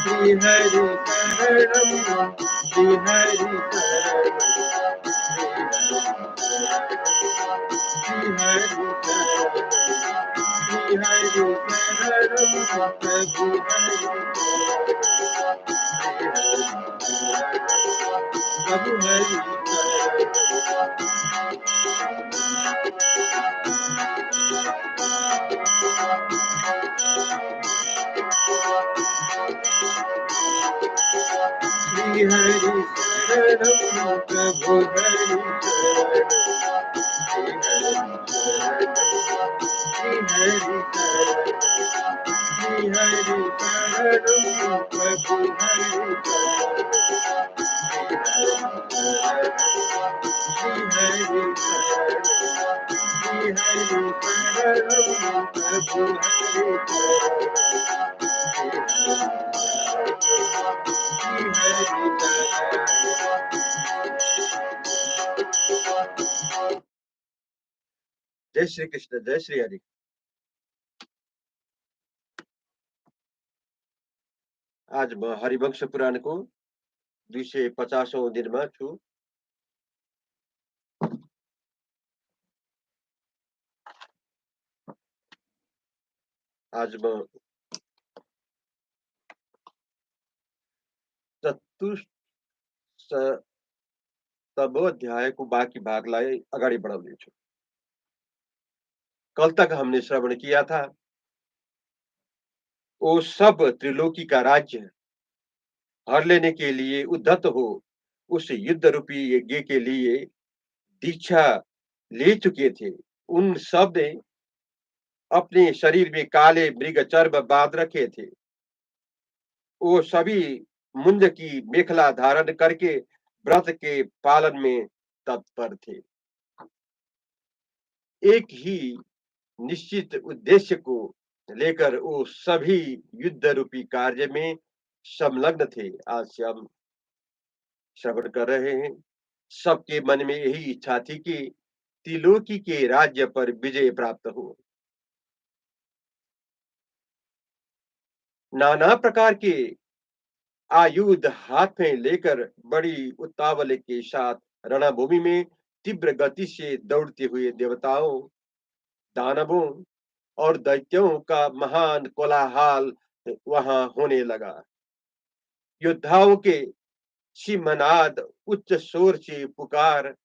श्री हरि शरणम श्री हरि शरणम श्री हरि शरणम श्री हरि शरणम प्रभु हरि प्रभु हरि श्री हरि शरणम प्रभु हरि शरणम श्री हरि शरणम श्री हरि शरणम प्रभु हरि शरणम श्री हरि शरणम श्री हरि शरणम प्रभु हरि जय श्री कृष्ण जय श्री हरि। आज म हरिवंश पुराणको 250औं दिनमा छु। आज म चतुर्थ अध्यायको बाँकी भागलाई अगाडि बढाउने छु। कल तक हमने श्रवण किया था वो सब त्रिलोकी का राज्य हर लेने के लिए उद्धत हो उस युद्ध रूपी यज्ञ के लिए दीक्षा ले चुके थे। उन सब ने अपने शरीर में काले मृग चर्म बांध रखे थे। वो सभी मुंज की मेखला धारण करके व्रत के पालन में तत्पर थे। एक ही निश्चित उद्देश्य को लेकर वो सभी युद्ध रूपी कार्य में संलग्न थे। आज से हम श्रवण कर रहे हैं। सबके मन में यही इच्छा थी कि त्रिलोकी के राज्य पर विजय प्राप्त हो। नाना प्रकार के आयुध हाथ में लेकर बड़ी उतावल के साथ रणभूमि में तीव्र गति से दौड़ते हुए देवताओं, दानवों और दैत्यों का महान कोलाहल वहां होने लगा। योद्धाओं के सिंहनाद, उच्च शोर से पुकार,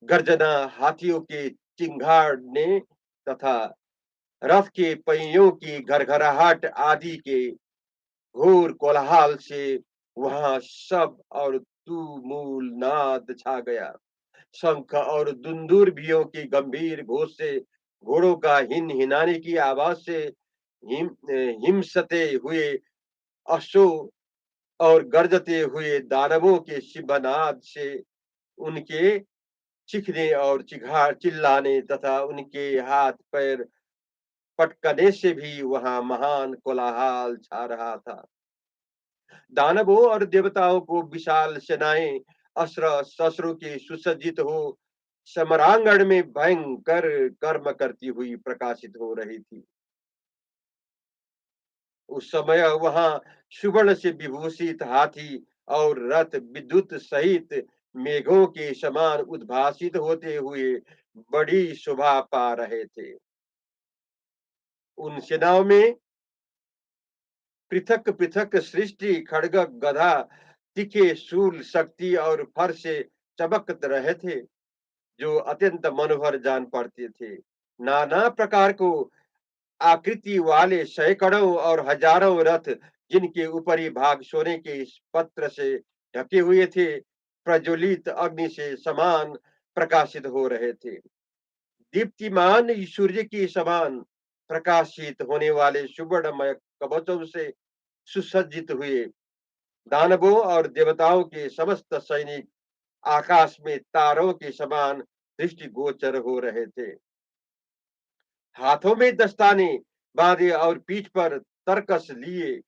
गर्जना, हाथियों के चिंगाड़ने तथा रथ के पहियों की घरघराहट आदि के घोर कोलाहल से वहां सब और तुमुल नाद छा गया। शंख और दुंदुभियों की गंभीर घोष से, घोड़ों का हिन हिनाने की आवाज से, हिमसते हुए अश्वों और गरजते हुए दानवों के सिंहनाद से, उनके चीखने और चिल्लाने तथा उनके हाथ पैर पटकने से भी वहां महान कोलाहल छा रहा था। दानवों और देवताओं को विशाल सेनाएं अस्त्र शस्त्रों की सुसज्जित हो समरांगण में भयंकर कर्म करती हुई प्रकाशित हो रही थी। उस समय वहां सुवर्ण से विभूषित हाथी और रथ विद्युत सहित मेघों के समान उद्भासित होते हुए बड़ी शोभा पा रहे थे। उन सेनाओं में पृथक पृथक सृष्टि, खड्ग, गदा तीखे शूल शक्ति और फर से चमक रहे थे, जो अत्यंत मनोहर जान पड़ते थे। नाना प्रकार को आकृति वाले सैकड़ों और हजारों रथ, जिनके ऊपरी भाग सोने के इस पत्र से ढके हुए थे, प्रज्वलित अग्नि से समान प्रकाशित हो रहे थे। दीप्तिमान सूर्य के समान प्रकाशित होने वाले सुवर्णमय कवचों से सुसज्जित हुए दानवों और देवताओं के समस्त सैनिक आकाश में तारों के समान दृष्टिगोचर हो रहे थे। हाथों में दस्ताने बांधे और पीठ पर तरकस लिए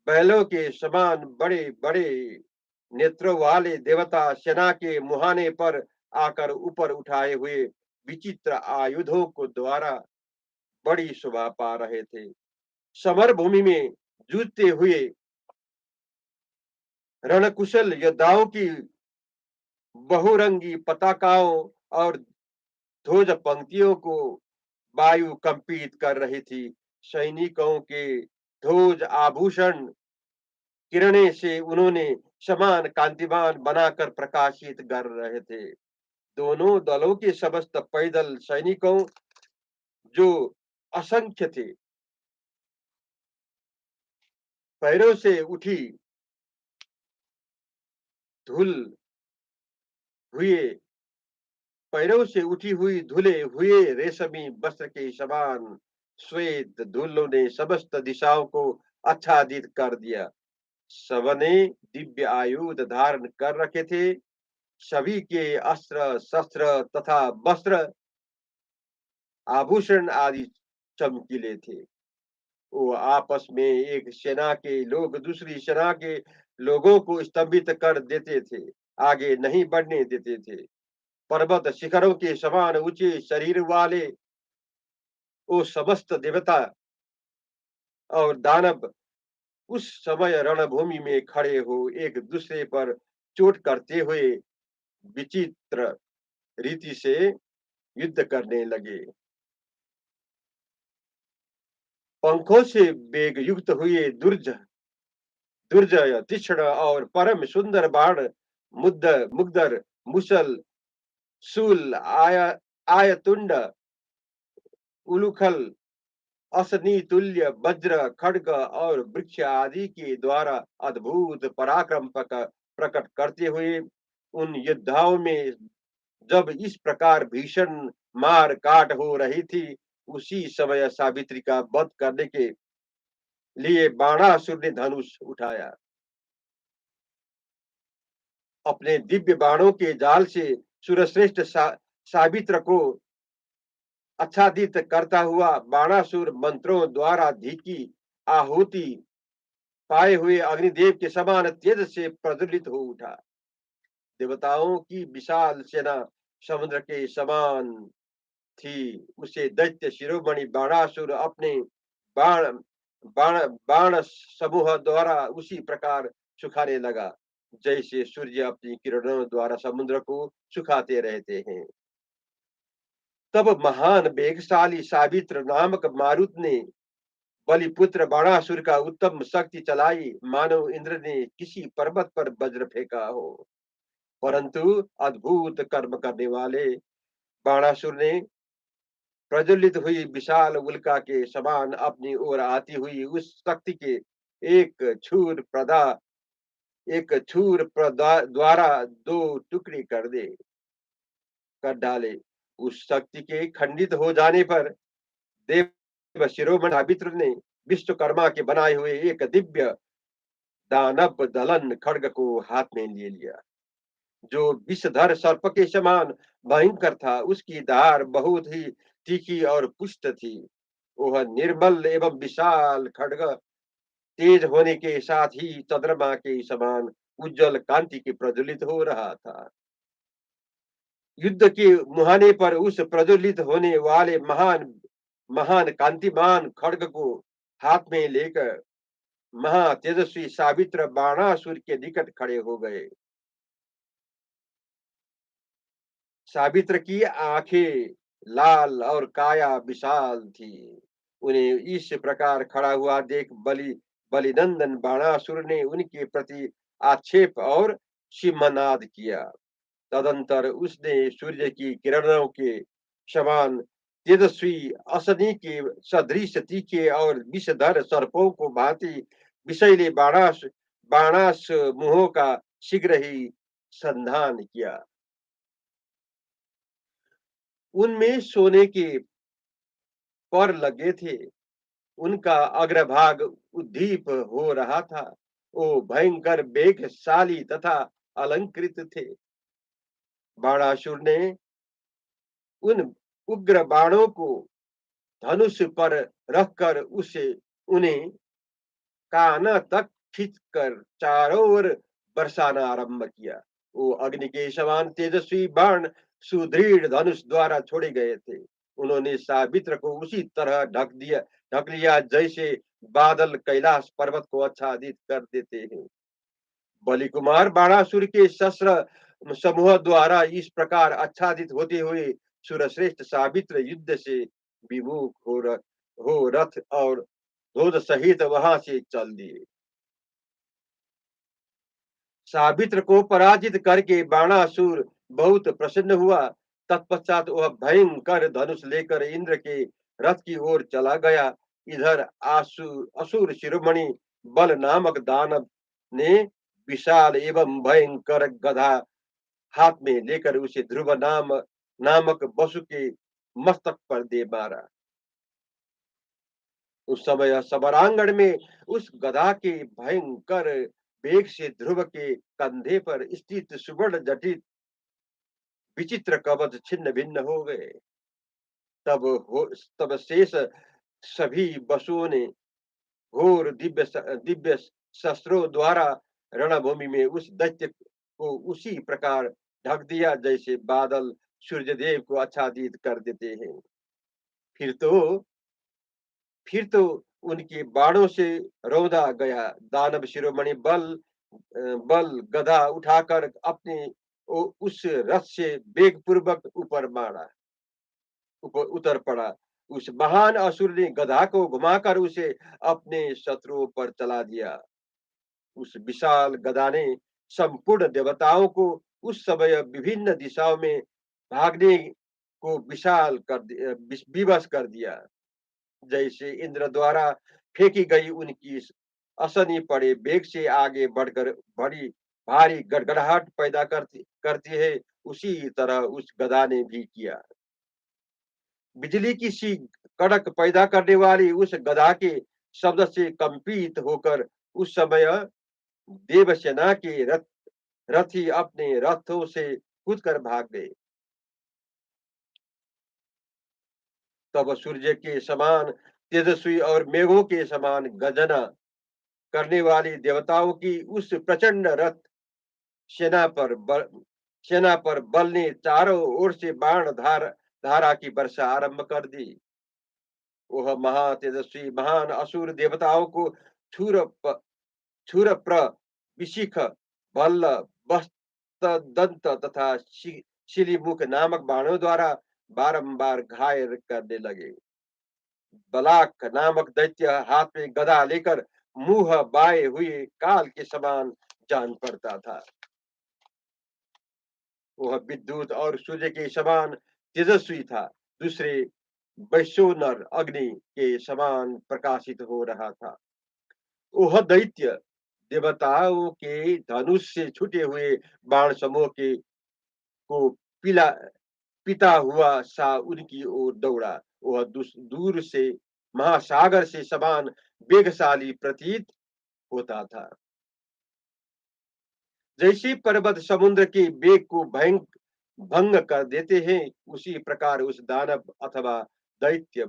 बैलों के समान बड़े बड़े नेत्रों वाले देवता सेना के मुहाने पर आकर ऊपर उठाए हुए विचित्र आयुधों को द्वारा बड़ी शोभा पा रहे थे। समर भूमि में जूझते हुए रणकुशल योद्धाओं की बहुरंगी पताकाओं और ध्वज पंक्तियों को वायु कंपित कर रही थी। सैनिकों के ध्वज आभूषण किरणें से उन्होंने समान कांतिमान बनाकर प्रकाशित कर रहे थे। दोनों दलों के समस्त पैदल सैनिकों, जो असंख्य थे, पैरों से उठी धूल हुए पैरों से उठी हुई धुले हुए रेशमी वस्त्र के समान श्वेत धूलों ने समस्त दिशाओं को आच्छादित कर दिया। सबने दिव्य आयुध धारण कर रखे थे। सभी के अस्त्र शस्त्र तथा वस्त्र आभूषण आदि चमकीले थे। वो आपस में एक सेना के लोग दूसरी सेना के लोगों को स्तंभित कर देते थे, आगे नहीं बढ़ने देते थे। पर्वत शिखरों के समान ऊंचे शरीर वाले वो समस्त देवता और दानव उस समय रणभूमि में खड़े हो एक दूसरे पर चोट करते हुए विचित्र रीति से युद्ध करने लगे। पंखों से वेग युक्त हुए दुर्जय तीक्ष्ण और परम सुंदर बाण मुग्दर मुसल शूल आयतुंड उलूखल असनी तुल्य वज्र खड्ग और वृक्ष आदि के द्वारा अद्भुत पराक्रम प्रकट करते हुए उन योद्धाओं में जब इस प्रकार भीषण मार काट हो रही थी, उसी समय सावित्री का वध करने के लिए बाणासुर ने धनुष उठाया। अपने दिव्य बाणों के जाल से सूर्यश्रेष्ठ सावित्र को आच्छादित करता हुआ बाणासुर मंत्रों द्वारा धी आहुति पाए हुए अग्निदेव के समान तेज से प्रज्वलित हो उठा। देवताओं की विशाल सेना समुद्र के समान थी। उसे दैत्य शिरोमणि बाणासुर अपने बाण बाण बाण समूह द्वारा उसी प्रकार सुखाने लगा, जैसे सूर्य अपनी किरणों द्वारा समुद्र को सुखाते रहते हैं। तब महान वेगशाली सावित्र नामक मारुत ने बलिपुत्र बाणासुर का उत्तम शक्ति चलाई, मानो इंद्र ने किसी पर्वत पर वज्र फेंका हो। परंतु अद्भुत कर्म करने वाले बाणासुर ने प्रज्वलित हुई विशाल उल्का के समान अपनी ओर आती हुई उस शक्ति के एक छूर द्वारा दो टुकड़े कर डाले। उस शक्ति के खंडित हो जाने पर देव शिरोमणि सावित्र ने विश्वकर्मा के बनाए हुए एक दिव्य दानव दलन खड्ग को हाथ में ले लिया, जो विषधर सर्प के समान भयंकर था। उसकी धार बहुत ही तीखी और पुष्ट थी। वह निर्मल एवं विशाल खड्ग तेज होने के साथ ही चंद्रमा के समान उज्जवल कांति के प्रज्वलित हो रहा था। युद्ध के मुहाने पर उस प्रज्वलित होने वाले महान महान कांतिमान खड्ग को हाथ में लेकर महा तेजस्वी सावित्र बाणासुर के निकट खड़े हो गए। सावित्र की आंखें लाल और काया विशाल थी। उन्हें इस प्रकार खड़ा हुआ देख बलिनंदन बाणासुर ने उनके प्रति आक्षेप और सिंहनाद किया। तदंतर उसने सूर्य की किरणों के समान तेजस्वी अशनि के सदृश तीखे और विषधर सर्पों को भांति विषैले बाणास मुहों का शीघ्र ही संधान किया। उनमें सोने के पर लगे थे, उनका अग्रभाग उद्दीप हो रहा था। वो भयंकर वेगशाली तथा अलंकृत थे। बाणासुर ने उन उग्र बाणों को धनुष पर रखकर उसे उन्हें कान तक खींचकर चारों ओर बरसाना आरंभ किया। वो अग्नि के समान तेजस्वी बाण सुदृढ़ धनुष द्वारा छोड़े गए थे। उन्होंने सावित्र को उसी तरह ढक लिया जैसे बादल कैलाश पर्वत को आच्छादित कर देते हैं। बलि कुमार बाणासुर के शस्त्र समूह द्वारा इस प्रकार आच्छादित होते हुए सुरश्रेष्ठ सावित्र युद्ध से विमुख हो रथ और ध्वज सहित वहां से चल दिए। सावित्र को पराजित करके बाणासुर बहुत प्रसन्न हुआ। तत्पश्चात वह भयंकर धनुष लेकर इंद्र के रथ की ओर चला गया। इधर असुर शिरोमणि बल नामक दानव ने विशाल एवं भयंकर गधा हाथ में लेकर उसे ध्रुव नामक वसु के मस्तक पर दे मारा। उस समय समरांगण में उस गधा के भयंकर वेग से ध्रुव के कंधे पर स्थित सुवर्ण जटित विचित्र कवच छिन्न भिन्न हो गए। तब तब शेष सभी वसुओं ने घोर दिव्य शस्त्रों द्वारा रणभूमि में उस दैत्य को उसी प्रकार ढक दिया जैसे बादल सूर्यदेव को आच्छादित कर देते हैं। फिर तो फिर तो उनके बाणों से रौंदा गया दानव शिरोमणि बल गदा उठाकर अपने उस रथ से वेग पूर्वक ऊपर उतर पड़ा। उस महान असुर ने गधा को घुमाकर उसे अपने शत्रुओं पर चला दिया। उस विशाल गदा ने संपूर्ण देवताओं को उस समय विभिन्न दिशाओं में भागने को विवश कर दिया। जैसे इंद्र द्वारा फेंकी गई उनकी असनी पड़े वेग से आगे बढ़कर बड़ी भारी गड़गड़ाहट पैदा करती है, उसी तरह उस गधा ने भी किया। बिजली की सी कड़क पैदा करने वाली उस गधा के शब्द से कंपित होकर उस समय देवसेना के रथी अपने रथों से कूदकर भाग गए। तब सूर्य के समान तेजस्वी और मेघों के समान गर्जना करने वाली देवताओं की उस प्रचंड रथ सेना पर बल सेना पर बल ने चारों ओर से धारा की वर्षा आरंभ कर दी। वह महातेजस्वी महान असुर देवताओं को छुर छुरप्र विशिख भल्ल बस्त दंत तथा शिलीमुख नामक बाणों द्वारा बारंबार घायल करने लगे। बलाक नामक दैत्य हाथ में गदा लेकर मुंह बाए हुए काल के समान जान पड़ता था। वह विद्युत और सूर्य के समान तेजस्वी था। दूसरे वैश्योनर अग्नि के समान प्रकाशित हो रहा था। वह दैत्य देवताओं के धनुष से छूटे हुए बाण समूह के को पिला पिता हुआ सा उनकी ओर दौड़ा। वह दूर से महासागर से समान वेगशाली प्रतीत होता था। जैसे पर्वत समुद्र के वेग को भंग कर देते हैं, उसी प्रकार उस दानव अथवा दैत्य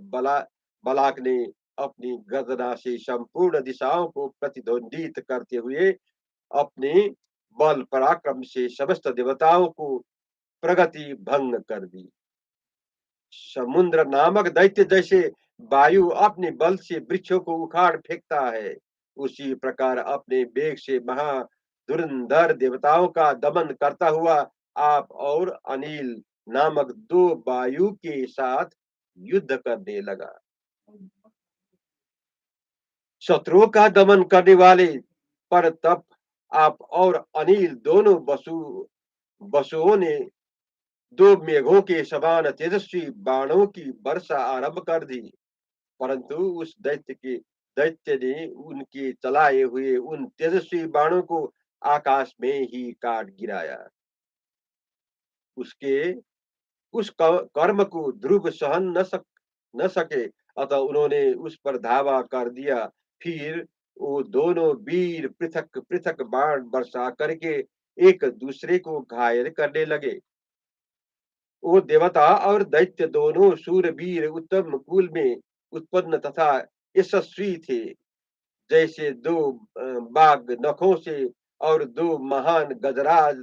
बलाक ने अपनी गर्जना से संपूर्ण दिशाओं को प्रतिद्वंदित करते हुए अपने बल पराक्रम से समस्त देवताओं को प्रगति भंग कर दी। समुद्र नामक दैत्य जैसे वायु अपने बल से वृक्षों को उखाड़ फेंकता है, उसी प्रकार अपने वेग से धुरंधर देवताओं का दमन करता हुआ आप और अनिल नामक दो वायु के साथ युद्ध करने लगा। शत्रुओं का दमन करने वाले पर तप आप और अनिल दोनों वसुओं ने 2 मेघों के समान तेजस्वी बाणों की वर्षा आरंभ कर दी, परंतु उस दैत्य ने उनके चलाए हुए उन तेजस्वी बाणों को आकाश में ही काट गिराया। उसके उस कर्म को ध्रुव सहन न सके, अतः उन्होंने उस पर धावा कर दिया। फिर वो दोनों वीर पृथक पृथक बाण बरसा करके एक दूसरे को घायल करने लगे। वो देवता और दैत्य दोनों शूरवीर उत्तम कुल में उत्पन्न तथा यशस्वी थे, जैसे दो बाघ नखों से और दो महान गजराज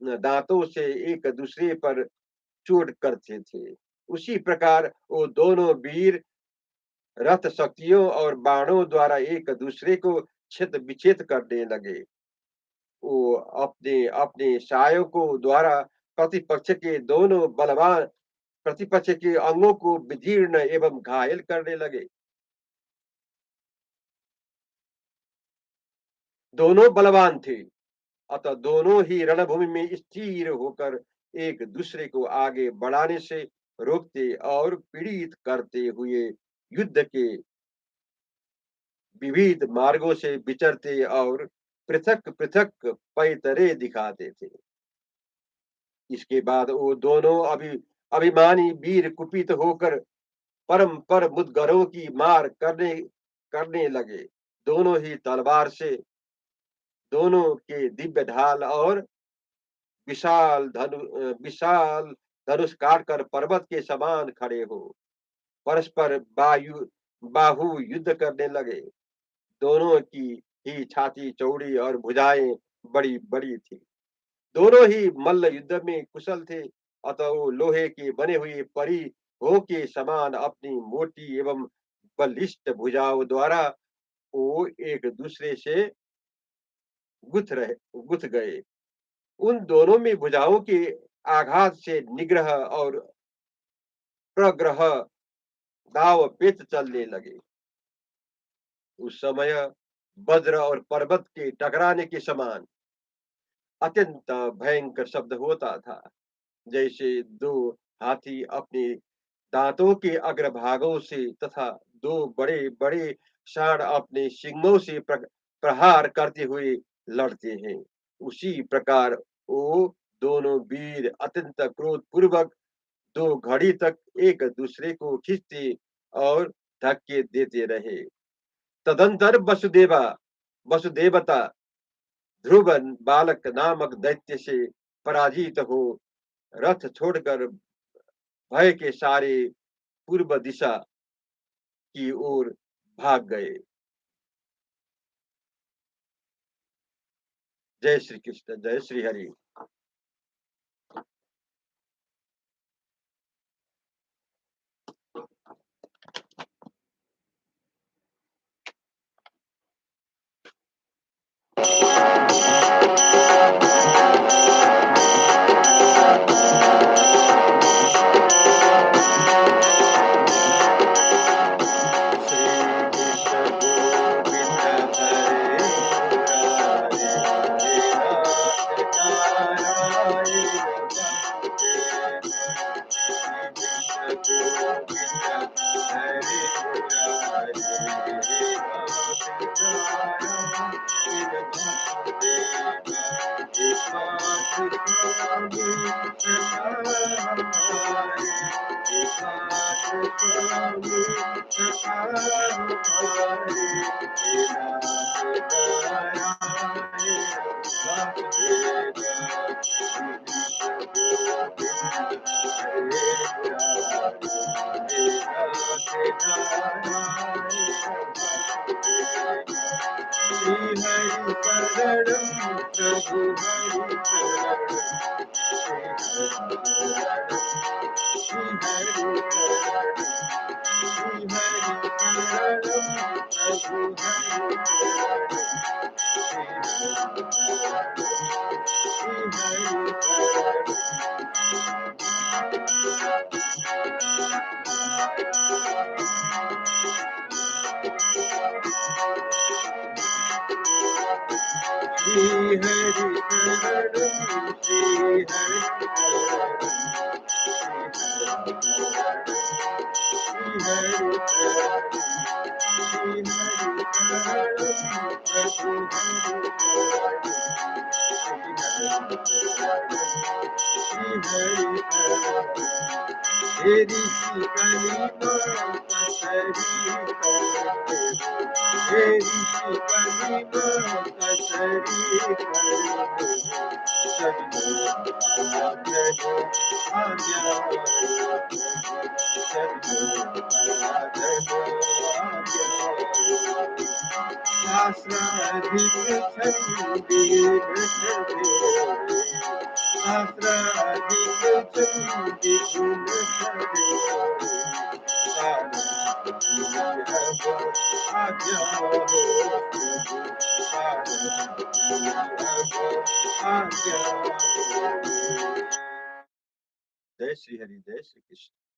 दांतों से एक दूसरे पर चोट करते थे। उसी प्रकार वो दोनों वीर रथ शक्तियों और बाणों द्वारा एक दूसरे को छित विचित करने लगे। वो अपने अपने सहायकों द्वारा प्रतिपक्ष के दोनों बलवान प्रतिपक्ष के अंगों को विदीर्ण एवं घायल करने लगे। दोनों बलवान थे, अतः दोनों ही रणभूमि में स्थिर होकर एक दूसरे को आगे बढ़ाने से रोकते और पीड़ित करते हुए युद्ध के विविध मार्गों से विचरते और पृथक पृथक पैतरे दिखाते थे। इसके बाद वो दोनों अभिमानी वीर कुपित होकर परम पर मुदगरों की मार करने करने लगे। दोनों ही तलवार से दोनों के दिव्य ढाल और विशाल धनुष काट कर पर्वत के समान खड़े हो परस्पर बाहु युद्ध करने लगे। दोनों की ही छाती चौड़ी और भुजाएं बड़ी बड़ी थी। दोनों ही मल्ल युद्ध में कुशल थे, अतः वो लोहे के बने हुए परी हो के समान अपनी मोटी एवं बलिष्ठ भुजाओं द्वारा वो एक दूसरे से गुथ गए। उन दोनों में भुजाओं के आघात से निग्रह और प्रग्रह दाव पेच चलने लगे। उस समय वज्र और पर्वत के टकराने के समान अत्यंत भयंकर शब्द होता था, जैसे दो हाथी अपने दांतों के अग्रभागों से तथा दो बड़े बड़े षांड अपने सिंगों से प्रहार करते हुए लड़ते हैं। उसी प्रकार वो दोनों वीर अत्यंत क्रोध पूर्वक 2 घड़ी तक एक दूसरे को खींचते और धक्के देते रहे। तदंतर वसुदेवता ध्रुव बालक नामक दैत्य से पराजित हो रथ छोड़कर भय के सारे पूर्व दिशा की ओर भाग गए। जय श्री कृष्ण, जय श्री हरि। श्री हरि शरणं श्री हरि शरणं श्री हरि शरणं श्री हरि शरणं प्रभु हरि शरणं श्री हरि शरणं तेरी शिकली कसरी तेरी शिकली कसरी शास्त्राधिक छंदी शास्त्राधिक छंदी गुण जय श्री हरि जय श्री कृष्ण।